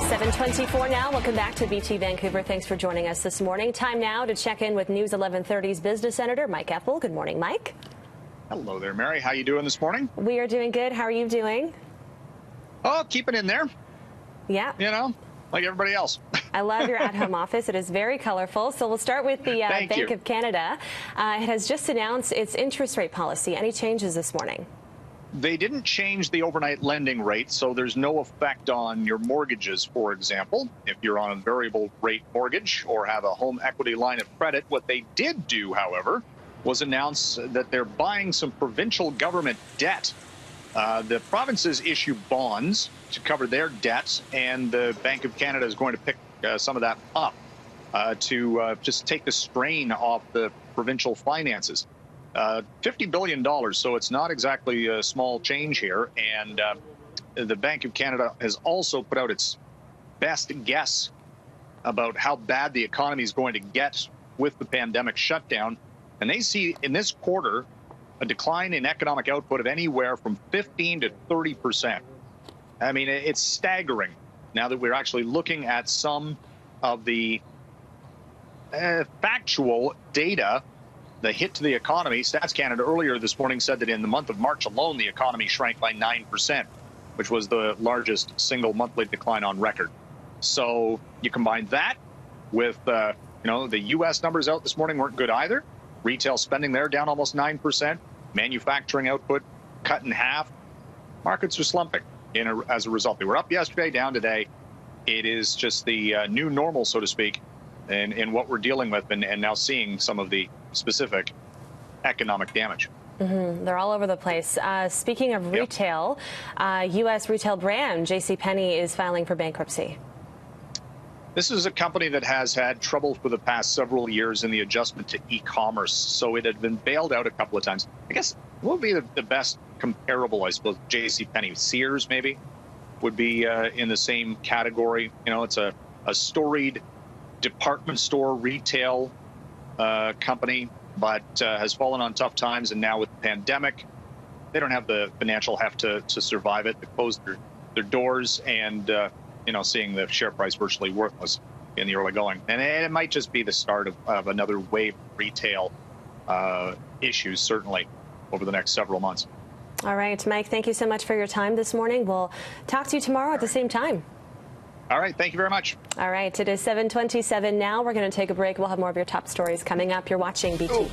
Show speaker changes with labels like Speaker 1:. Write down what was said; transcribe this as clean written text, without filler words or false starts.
Speaker 1: 7:24 now. Welcome back to BT Vancouver. Thanks for joining us this morning. Time now to check in with News 1130's business editor, Mike Ethel. Good morning, Mike.
Speaker 2: Hello there, Mary. How you doing this morning?
Speaker 1: We are doing good. How are you doing?
Speaker 2: Oh, keeping in there.
Speaker 1: Yeah.
Speaker 2: You know, like everybody else.
Speaker 1: I love your at-home office. It is very colorful. So we'll start with the Bank of Canada. It has just announced its interest rate policy. Any changes this morning?
Speaker 2: They didn't change the overnight lending rate, so there's no effect on your mortgages, for example. If you're on a variable rate mortgage or have a home equity line of credit, what they did do, however, was announce that they're buying some provincial government debt. The provinces issue bonds to cover their debts, and the Bank of Canada is going to pick some of that up to just take the strain off the provincial finances. $50 billion, so it's not exactly a small change here. And the Bank of Canada has also put out its best guess about how bad the economy is going to get with the pandemic shutdown. And they see in this quarter a decline in economic output of anywhere from 15 to 30%. I mean, it's staggering now that we're actually looking at some of the factual data. The hit to the economy. Stats Canada earlier this morning said that in the month of March alone, the economy shrank by 9%, which was the largest single monthly decline on record. So you combine that with, the U.S. numbers out this morning weren't good either. Retail spending there down almost 9%. Manufacturing output cut in half. Markets are slumping as a result. They were up yesterday, down today. It is just the new normal, so to speak, in what we're dealing with and now seeing some of the specific economic damage.
Speaker 1: They're all over the place. Speaking of retail, U.S. retail brand Penney is filing for bankruptcy.
Speaker 2: This is a company that has had trouble for the past several years in the adjustment to e-commerce. So it had been bailed out a couple of times. I guess what would be the best comparable, I suppose, Penney, Sears maybe would be in the same category. You know, it's a storied department store retail company, but has fallen on tough times. And now with the pandemic, they don't have the financial heft to survive it. They closed their doors and, seeing the share price virtually worthless in the early going. And it might just be the start of another wave of retail issues, certainly over the next several months.
Speaker 1: All right, Mike, thank you so much for your time this morning. We'll talk to you tomorrow at the same time.
Speaker 2: All right. Thank you very much.
Speaker 1: All right. It is 7:27 now. We're going to take a break. We'll have more of your top stories coming up. You're watching BT.